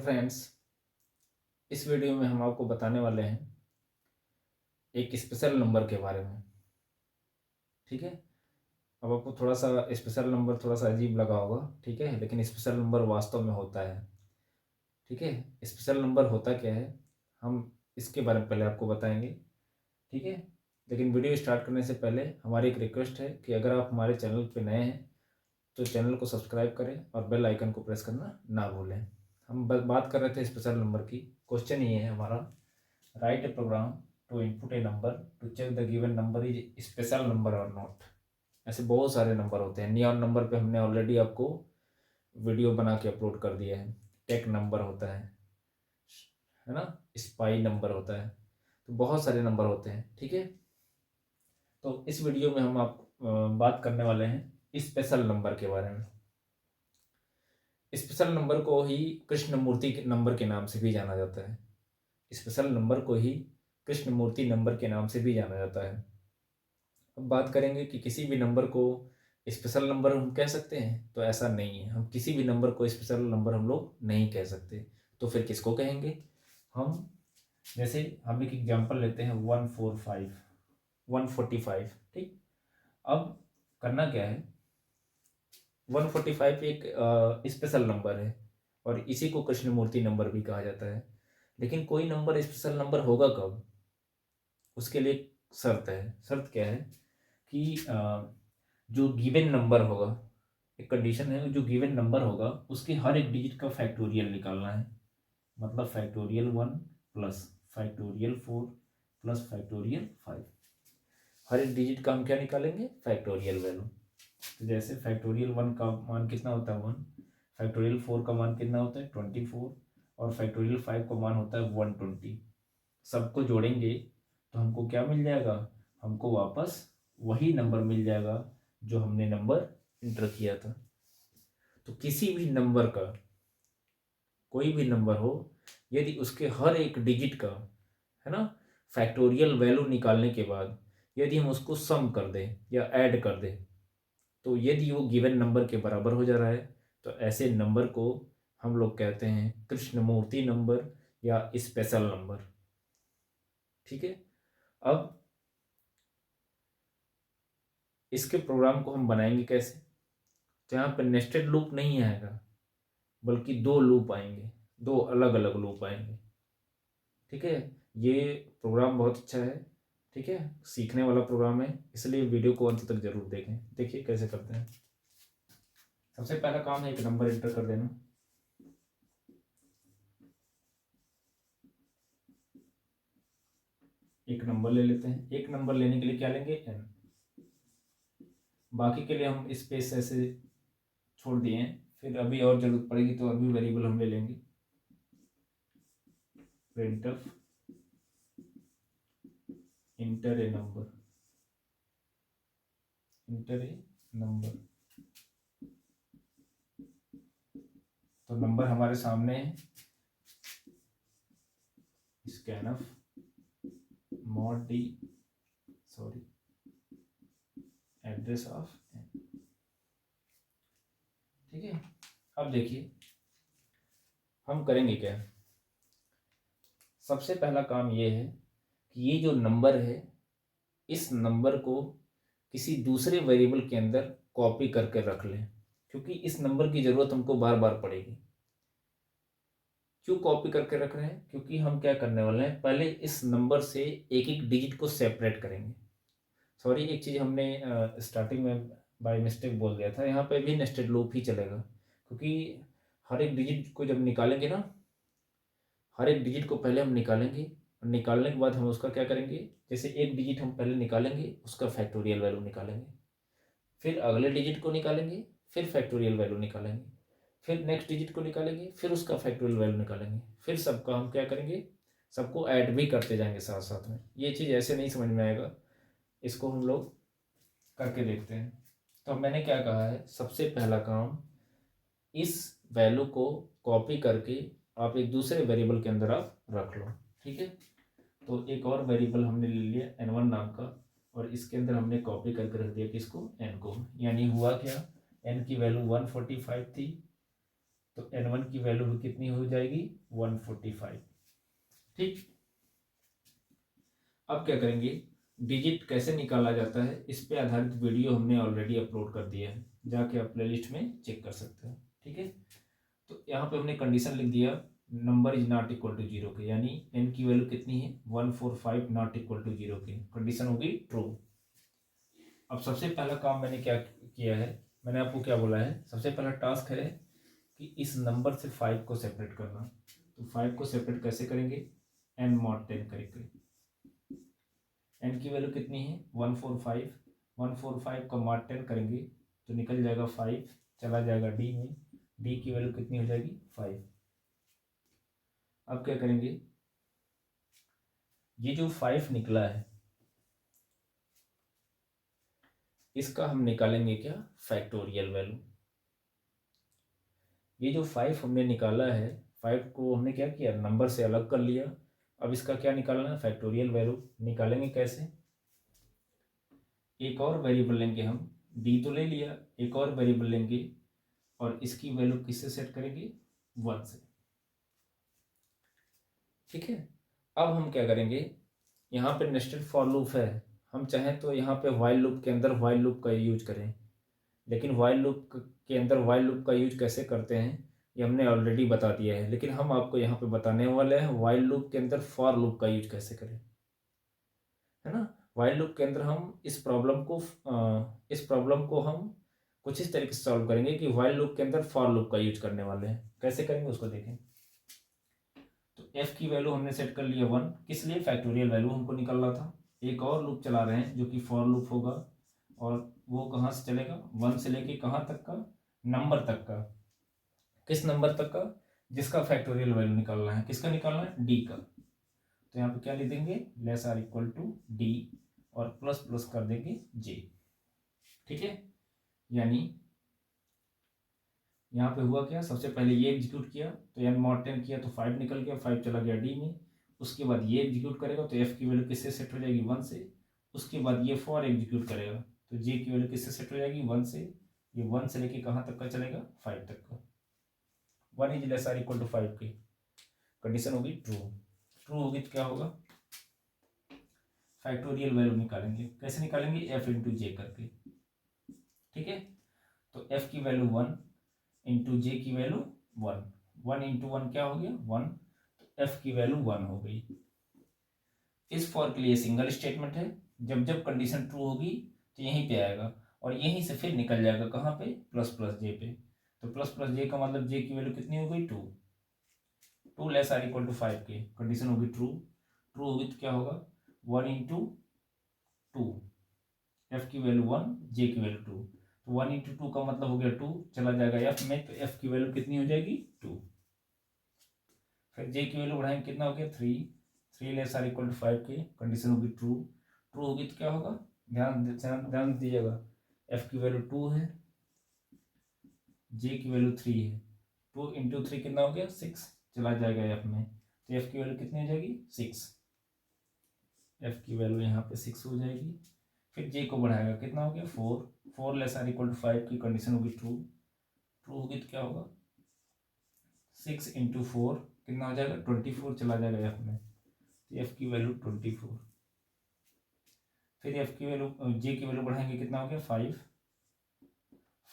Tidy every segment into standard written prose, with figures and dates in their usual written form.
Friends, इस video में हम आपको बताने वाले हैं एक स्पेशल नंबर के बारे में। ठीक है। अब आपको थोड़ा सा स्पेशल नंबर थोड़ा सा अजीब लगा होगा, ठीक है, लेकिन स्पेशल नंबर वास्तव में होता है। ठीक है। स्पेशल नंबर होता क्या है, हम इसके बारे में पहले आपको बताएंगे। ठीक है। लेकिन वीडियो स्टार्ट करने से पहले हमारी एक रिक्वेस्ट है कि अगर आप हमारे चैनल पर नए हैं तो चैनल को सब्सक्राइब करें और बेल आइकन को प्रेस करना ना भूलें। हम बात कर रहे थे स्पेशल नंबर की। क्वेश्चन ये है हमारा, write a program to input a number to check the given number is special number और नॉट। ऐसे बहुत सारे नंबर होते हैं। नियॉन नंबर पे हमने ऑलरेडी आपको वीडियो बना के अपलोड कर दिया है। टेक नंबर होता है ना, स्पाई नंबर होता है, तो बहुत सारे नंबर होते हैं। ठीक है। तो इस वीडियो में हम आप बात करने वाले हैं स्पेशल नंबर के बारे में। स्पेशल नंबर को ही कृष्णमूर्ति के नंबर के नाम से भी जाना जाता है। स्पेशल नंबर को ही कृष्णमूर्ति नंबर के नाम से भी जाना जाता है। अब बात करेंगे कि किसी भी नंबर को स्पेशल नंबर हम कह सकते हैं, तो ऐसा नहीं है। हम किसी भी नंबर को स्पेशल नंबर हम लोग नहीं कह सकते। तो फिर किसको कहेंगे हम? जैसे हम एक एग्जांपल लेते हैं 145। ठीक। अब करना क्या है, 145 एक स्पेशल नंबर है और इसी को कृष्णमूर्ति नंबर भी कहा जाता है। लेकिन कोई नंबर स्पेशल नंबर होगा कब, उसके लिए एक शर्त है। शर्त क्या है कि जो गिवन नंबर होगा, एक कंडीशन है, जो गिवन नंबर होगा उसके हर एक डिजिट का फैक्टोरियल निकालना है। मतलब factorial 1 plus factorial 4 plus factorial 5। हर एक डिजिट का हम क्या निकालेंगे? Factorial value. तो जैसे फैक्टोरियल 1 का मान कितना होता है? 1। फैक्टोरियल 4 का मान कितना होता है? 24। और फैक्टोरियल 5 का मान होता है 120। सबको जोड़ेंगे तो हमको क्या मिल जाएगा? हमको वापस वही नंबर मिल जाएगा जो हमने नंबर इंटर किया था। तो किसी भी नंबर का, कोई भी नंबर हो, यदि उसके हर एक डिजिट का, है ना, फैक्टोरियल वैल्यू निकालने के बाद यदि हम उसको सम कर दें या ऐड कर दें, तो यदि वो गिवन नंबर के बराबर हो जा रहा है तो ऐसे नंबर को हम लोग कहते हैं कृष्णमूर्ति नंबर या स्पेशल नंबर। ठीक है। अब इसके प्रोग्राम को हम बनाएंगे कैसे? तो यहाँ पर नेस्टेड लूप नहीं आएगा, बल्कि दो लूप आएंगे, दो अलग अलग लूप आएंगे। ठीक है। ये प्रोग्राम बहुत अच्छा है। ठीक है। सीखने वाला प्रोग्राम है, इसलिए वीडियो को अंत तक जरूर देखें। देखिए कैसे करते हैं। सबसे पहला काम है एक नंबर एंटर कर देना। एक नंबर ले लेते हैं। एक नंबर लेने के लिए क्या लेंगे? n। बाकी के लिए हम स्पेस ऐसे छोड़ दिए हैं, फिर अभी और जरूरत पड़ेगी तो अभी वेरिएबल हम ले लेंगे। printf इंटर ए नंबर, इंटर ए नंबर। तो नंबर हमारे सामने है, scanf mod d, sorry, address of n। ठीक है। अब देखिए हम करेंगे क्या। सबसे पहला काम ये है कि ये जो नंबर है, इस नंबर को किसी दूसरे वेरिएबल के अंदर कॉपी करके रख लें, क्योंकि इस नंबर की ज़रूरत हमको बार बार पड़ेगी। क्यों कॉपी करके रख रहे हैं? क्योंकि हम क्या करने वाले हैं, पहले इस नंबर से एक एक डिजिट को सेपरेट करेंगे। सॉरी, एक चीज़ हमने स्टार्टिंग में बाय मिस्टेक बोल दिया था। यहाँ पे भी नेस्टेड लूप ही चलेगा, क्योंकि हर एक डिजिट को जब निकालेंगे ना, हर एक डिजिट को पहले हम निकालेंगे और निकालने के बाद हम उसका क्या करेंगे, जैसे एक डिजिट हम पहले निकालेंगे, उसका फैक्टोरियल वैल्यू निकालेंगे, फिर अगले डिजिट को निकालेंगे, फिर फैक्टोरियल वैल्यू निकालेंगे, फिर नेक्स्ट डिजिट को निकालेंगे, फिर उसका फैक्टोरियल वैल्यू निकालेंगे, फिर सबका हम क्या करेंगे, सबको ऐड भी करते जाएंगे साथ साथ में। ये चीज़ ऐसे नहीं समझ में आएगा, इसको हम लोग करके देखते हैं। तो मैंने क्या कहा है, सबसे पहला काम, इस वैल्यू को कॉपी करके आप एक दूसरे वेरिएबल के अंदर आप रख लो। ठीक है। तो एक और वेरिएबल हमने ले लिया n1 नाम का, और इसके अंदर हमने कॉपी करके रख दिया किसको? n को। यानी हुआ क्या, n की वैल्यू 145 थी तो n1 की वैल्यू भी कितनी हो जाएगी 145। ठीक, अब क्या करेंगे, डिजिट कैसे निकाला जाता है इस पे आधारित वीडियो हमने ऑलरेडी अपलोड कर दिया है, जाके आप प्लेलिस्ट में चेक कर सकते हो। ठीक है, तो यहाँ पे हमने कंडीशन लिख दिया number is not equal to 0 के, यानी n की वैल्यू कितनी है 145 नॉट इक्वल टू 0 के, कंडीशन होगी ट्रू। अब सबसे पहला काम मैंने क्या किया है, मैंने आपको क्या बोला है, सबसे पहला टास्क है कि इस नंबर से 5 को सेपरेट करना। तो 5 को सेपरेट कैसे करेंगे, n mod 10 करके। n की वैल्यू कितनी है 145, 145 का mod 10 करेंगे तो निकल जाएगा 5, चला जाएगा d में, d की वैल्यू कितनी हो जाएगी 5। अब क्या करेंगे, ये जो 5 निकला है इसका हम निकालेंगे क्या फैक्टोरियल वैल्यू। ये जो 5 हमने निकाला है, 5 को हमने क्या किया नंबर से अलग कर लिया। अब इसका क्या निकालना है फैक्टोरियल वैल्यू। निकालेंगे कैसे, एक और वेरिएबल लेंगे हम, d तो ले लिया, एक और वेरिएबल लेंगे और इसकी वैल्यू किससे सेट करेंगे 1 से। ठीक है, अब हम क्या करेंगे, यहाँ पे नेस्टेड फॉर लूप है, हम चाहें तो यहाँ पे वाइल लूप के अंदर वाइल लूप का यूज करें, लेकिन वाइल लूप के अंदर वाइल लूप का यूज कैसे करते हैं ये हमने ऑलरेडी बता दिया है, लेकिन हम आपको यहाँ पे बताने वाले हैं वाइल लूप के अंदर फॉर लूप का यूज कैसे करें, है ना। वाइल लूप के अंदर हम इस प्रॉब्लम को हम कुछ इस तरीके से सॉल्व करेंगे कि वाइल लूप के अंदर फॉर लूप का यूज करने वाले हैं। कैसे करेंगे उसको देखें। तो f की वैल्यू हमने सेट कर लिया 1, किस लिए फैक्टोरियल वैल्यू हमको निकलना था। एक और लूप चला रहे हैं जो कि फॉर लूप होगा, और वो कहाँ से चलेगा 1 से लेके कहाँ तक का, नंबर तक का। किस नंबर तक का, जिसका फैक्टोरियल वैल्यू निकालना है, किसका निकालना है d का। तो यहाँ पे क्या लिख देंगे less or equal to d और प्लस प्लस कर देंगे j। ठीक है, यानी यहाँ पे हुआ क्या, सबसे पहले ये एग्जीक्यूट किया तो n mod 10 किया तो 5 निकल गया, 5 चला गया d में। उसके बाद ये एग्जीक्यूट करेगा तो f की वैल्यू किससे सेट हो जाएगी 1 से। उसके बाद ये फॉर एग्जीक्यूट करेगा तो j की वैल्यू किससे सेट हो जाएगी 1 से। ये 1 से लेके कहाँ तक का चलेगा 5 तक का। 1 is less or equal to 5 की कंडीशन होगी ट्रू। ट्रू होगी तो क्या होगा, फैक्टोरियल वैल्यू निकालेंगे। कैसे निकालेंगे, f इंटू जे करके। ठीक है, तो f की वैल्यू 1 इंटू जे की वैल्यू 1, 1 इंटू 1 क्या हो गया 1, तो f की वैल्यू 1 हो गई। इस फॉर के लिए सिंगल स्टेटमेंट है, जब जब कंडीशन ट्रू होगी तो यहीं पे आएगा और यहीं से फिर निकल जाएगा कहाँ पे प्लस प्लस जे पे। तो प्लस प्लस जे का मतलब जे की वैल्यू कितनी हो गई 2, 2 लेस आर इक्वल टू 5 की कंडीशन होगी ट्रू। ट्रू होगी तो क्या होगा 1 इंटू 2, एफ की वैल्यू 1 जे की वैल्यू 2, तो 1 इंटू 2 का मतलब हो गया 2, चला जाएगा एफ में तो एफ की वैल्यू कितनी हो जाएगी 2। फिर जे की वैल्यू बढ़ाएंगे कितना हो गया 3, 3 लेस आर इक्वल टू 5 की कंडीशन होगी ट्रू। ट्रू होगी तो क्या होगा, ध्यान दीजिएगा, एफ की वैल्यू 2 है, जे की वैल्यू 3 है, 2 इंटू 3 कितना हो गया 6, चला जाएगा एफ में तो एफ की वैल्यू कितनी हो जाएगी 6, एफ की वैल्यू यहाँ पे 6 हो जाएगी। फिर जे को बढ़ाएगा कितना हो गया 4, 4 लेस आर इक्वल टू 5 की कंडीशन होगी ट्रू। ट्रू होगी तो क्या होगा 6 इंटू 4 कितना हो जाएगा 24, चला जाएगा एफ में तो एफ की वैल्यू 24। फिर एफ की वैल्यू जे की वैल्यू बढ़ाएंगे कितना हो गया 5,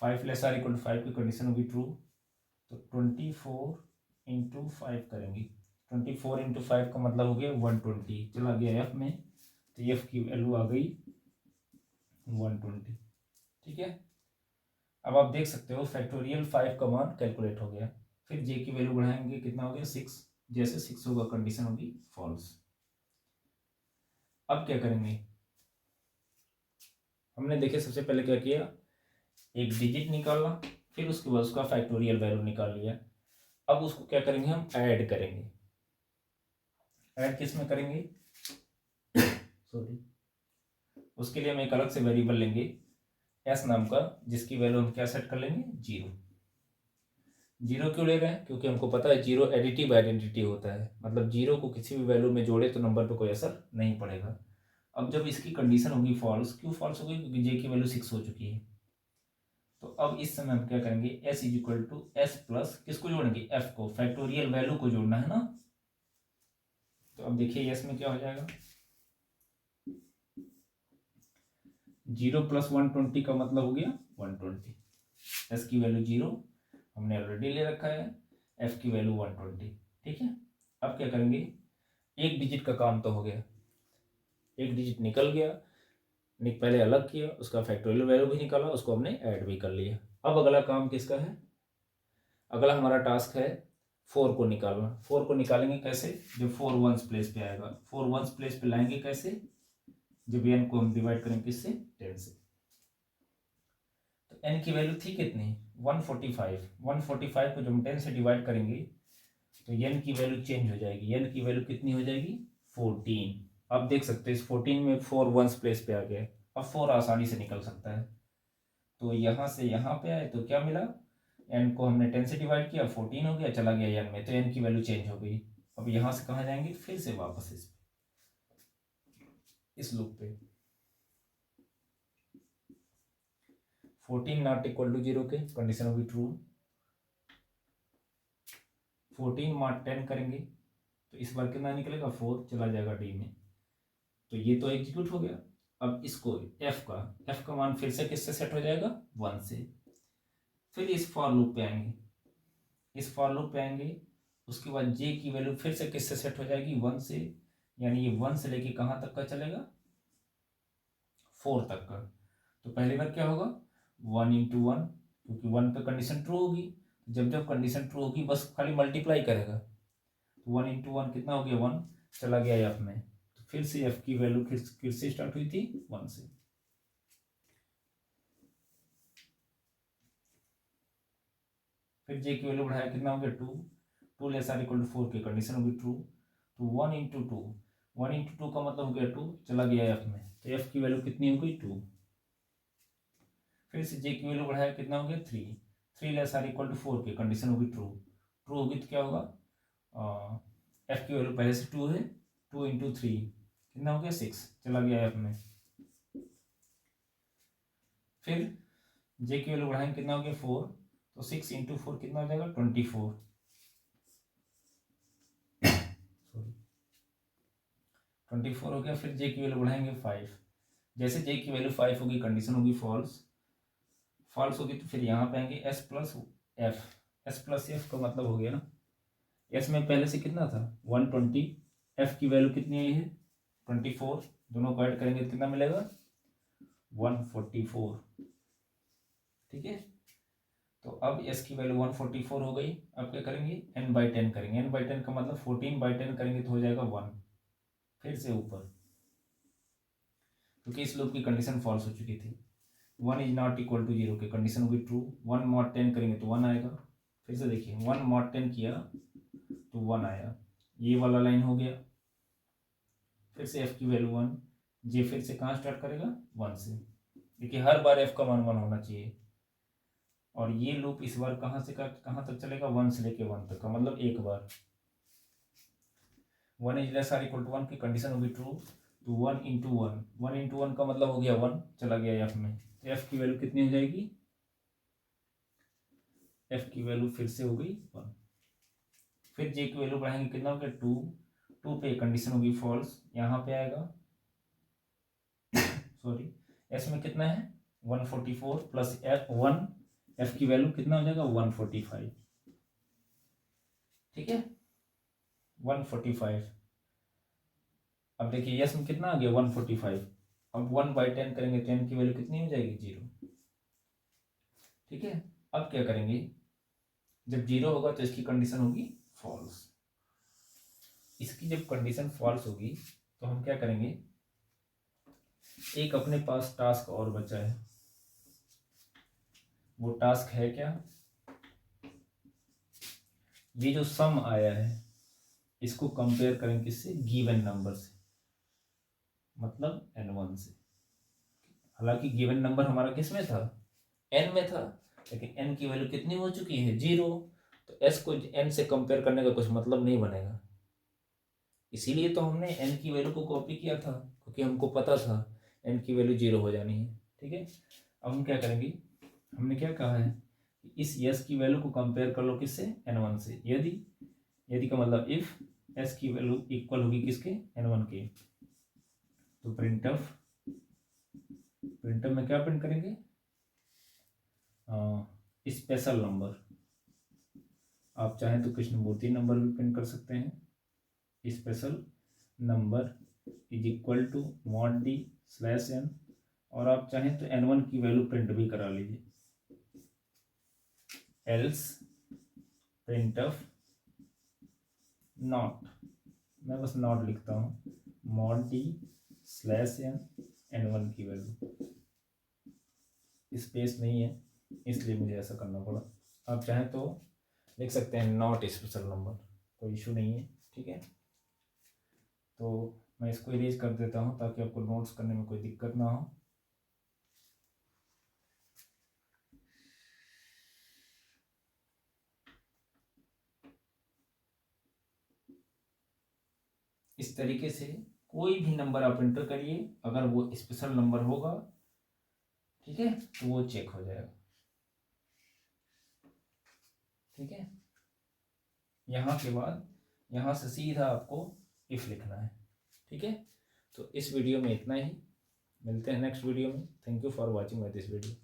5 लेस आर इक्वल टू 5 की कंडीशन होगी ट्रू। तो 24 इंटू 5 करेंगे, 24 इंटू 5 का मतलब हो गया 120, चला गया एफ में तो एफ की वैल्यू आ गई 120। ठीक है, अब आप देख सकते हो फैक्टोरियल 5 का मान कैलकुलेट हो गया। फिर जे की वैल्यू बढ़ाएंगे कितना हो गया 6, जैसे 6 होगा कंडीशन होगी फॉल्स। अब क्या करेंगे, हमने देखे सबसे पहले क्या किया, एक डिजिट निकालना, फिर उसके बाद उसका फैक्टोरियल वैल्यू निकाल लिया। अब उसको क्या करेंगे हम ऐड करेंगे। ऐड किस में करेंगे सॉरी, उसके लिए हम एक अलग से वेरिएबल लेंगे एस नाम का, जिसकी वैल्यू हम क्या सेट कर लेंगे 0। 0 क्यों ले रहे हैं, क्योंकि हमको पता है 0 एडिटिव आइडेंटिटी होता है, मतलब 0 को किसी भी वैल्यू में जोड़े तो नंबर पे कोई असर नहीं पड़ेगा। अब जब इसकी कंडीशन होगी फॉल्स, क्यों फॉल्स होगी, क्योंकि जे की वैल्यू 6 हो चुकी है। तो अब इस समय हम क्या करेंगे, s is equal to S plus किसको जोड़ेंगे, f को, फैक्टोरियल वैल्यू को जोड़ना है ना। तो अब देखिए s में क्या हो जाएगा, 0 प्लस 120 का मतलब हो गया 120, s की वैल्यू 0 हमने ऑलरेडी ले रखा है, f की वैल्यू 120। ठीक है, अब क्या करेंगे, एक डिजिट का काम तो हो गया, एक डिजिट निकल गया, पहले अलग किया, उसका फैक्टोरियल वैल्यू भी निकाला, उसको हमने ऐड भी कर लिया। अब अगला काम किसका है, अगला हमारा टास्क है 4 को निकालना। 4 को निकालेंगे कैसे, जब 4 वंस प्लेस पे आएगा, 4 वंस प्लेस पे लाएंगे कैसे, जब n को हम डिवाइड करेंगे किससे, 10 से। तो n की वैल्यू थी कितनी, 145, 145 को जब हम 10 से डिवाइड करेंगे तो n की वैल्यू चेंज हो जाएगी, n की वैल्यू कितनी हो जाएगी, 14। अब देख सकते हैं इस 14 में 4 वंस प्लेस पे आ गया, अब 4 आसानी से निकल सकता है। तो यहाँ से यहाँ पे आए तो क्या मिला, n को हमने 10 से डिवाइड किया, 14 हो गया, चला गया n में, तो n की वैल्यू चेंज हो गई। अब यहाँ से कहाँ जाएंगे, फिर से वापस इस लूप पे, 14 नॉट इक्वल टू 0 के कंडीशन होगी ट्रू, 14 मार्क 10 करेंगे तो इस बार कितना निकलेगा, 4 चला जाएगा डी में, तो ये तो एग्जीक्यूट हो गया। अब इसको f का मान फिर से किससे सेट हो जाएगा, 1 से। फिर इस फॉर लूप पे आएंगे, इस फॉर लूप पे आएंगे, उसके बाद j की वैल्यू फिर से किससे सेट हो जाएगी, 1 से, यानी ये 1 से लेके कहाँ तक का चलेगा, 4 तक का। तो पहली बार क्या होगा, 1 इंटू 1, क्योंकि 1 पे कंडीशन ट्रू होगी, जब जब कंडीशन ट्रू होगी बस खाली मल्टीप्लाई करेगा, तो 1 इंटू 1 कितना हो गया, 1 चला गया f में, तो फिर से f की वैल्यू फिर से स्टार्ट हुई थी 1 से। फिर j की वैल्यू बढ़ाया, कितना हो गया 2, 2 लेस आर इक्वल टू 4 की कंडीशन होगी ट्रू, तो 1 इंटू 2, 1 इंटू 2 का मतलब हो गया 2, चला गया f में, तो f की वैल्यू कितनी हो गई 2। फिर से j की वैल्यू बढ़ाया, कितना हो गया 3, 3 लेस आर इक्वल टू 4 की कंडीशन होगी ट्रू, ट्रू होगी तो क्या होगा, f की वैल्यू पहले से 2 है, 2 इंटू 3 कितना हो गया 6, चला गया f में। फिर j की वैल्यू बढ़ाएंगे, कितना हो गया 4, तो 6 इंटू 4 कितना हो जाएगा 24, सॉरी 24 हो गया। फिर j की वैल्यू बढ़ाएंगे 5, जैसे j की वैल्यू 5 होगी कंडीशन होगी फॉल्स, फॉल्स होगी तो फिर यहाँ पे आएंगे s plus F, s plus F का मतलब हो गया ना, s में पहले से कितना था 120, f की वैल्यू कितनी आई है 24, दोनों को ऐड करेंगे तो कितना मिलेगा 144। ठीक है, तो अब s की वैल्यू 144 हो गई। अब क्या करेंगे, n/10 करेंगे, n/10 का मतलब 14/10 करेंगे तो हो जाएगा 1, फिर से ऊपर, क्योंकि इस लूप की कंडीशन फॉल्स हो चुकी थी, 1 इज नॉट इक्वल टू 0 की कंडीशन होगी ट्रू, 1 mod 10 करेंगे तो 1 आएगा। फिर से देखिए 1 mod 10 किया तो 1 आया, ये वाला लाइन हो गया। फिर से f की वैल्यू 1, जे फिर से कहाँ स्टार्ट करेगा 1 से, देखिए हर बार f का मान 1 होना चाहिए, और ये लूप इस बार कहाँ से कहाँ तक चलेगा 1 से लेके 1 तक का, मतलब एक बार 1 is less or equal to 1 की कंडीशन होगी ट्रू, तो 1 इंटू 1, 1 इंटू 1 का मतलब हो गया 1, चला गया f में, तो f की वैल्यू कितनी हो जाएगी, f की वैल्यू फिर से हो गई 1। फिर j की वैल्यू बढ़ाएंगे, कितना हो गया 2, 2 पे कंडीशन होगी फॉल्स, यहाँ पे आएगा सॉरी s में कितना है 144 प्लस f1, f की वैल्यू कितना हो जाएगा 145। ठीक है 145। अब देखिए s में कितना आ गया 145, अब 1/10 करेंगे तो n की वैल्यू कितनी हो जाएगी 0। ठीक है, अब क्या करेंगे, जब 0 होगा तो इसकी कंडीशन होगी फॉल्स, इसकी जब कंडीशन फॉल्स होगी तो हम क्या करेंगे, एक अपने पास टास्क और बचा है, वो टास्क है क्या, ये जो सम आया है इसको कंपेयर करें किससे, गिवन नंबर से, मतलब n1 से। हालांकि गिवन नंबर हमारा किस में था, n में था, लेकिन n की वैल्यू कितनी हो चुकी है 0, तो s को n से कंपेयर करने का कुछ मतलब नहीं बनेगा, इसीलिए तो हमने n की वैल्यू को कॉपी किया था, क्योंकि हमको पता था n की वैल्यू 0 हो जानी है। ठीक है, अब हम क्या करेंगे, हमने क्या कहा है, इस यस की वैल्यू को कंपेयर कर लो किससे, n1 से। यदि का मतलब इफ एस की वैल्यू इक्वल होगी किसके, n1 के, तो प्रिंटफ में क्या प्रिंट करेंगे, स्पेशल नंबर। आप चाहें तो कृष्णमूर्ति नंबर भी प्रिंट कर सकते हैं, special number is equal to mod D slash N, और आप चाहें तो n1 की वैल्यू प्रिंट भी करा लीजिए, एल्स प्रिंटफ नॉट, मैं बस नॉट लिखता हूँ, mod D slash N, n1 की वैल्यू, स्पेस नहीं है इसलिए मुझे ऐसा करना पड़ा। आप चाहें तो लिख सकते हैं नॉट स्पेशल नंबर, कोई इशू नहीं है, ठीक है। तो मैं इसको इरेज कर देता हूँ ताकि आपको नोट्स करने में कोई दिक्कत ना हो। इस तरीके से कोई भी नंबर आप एंटर करिए, अगर वो स्पेशल नंबर होगा, ठीक है, तो वो चेक हो जाएगा, ठीक है। यहाँ के बाद यहाँ से सीधा आपको इफ लिखना है, ठीक है। तो इस वीडियो में इतना ही, मिलते हैं नेक्स्ट वीडियो में। Thank you for watching my this video.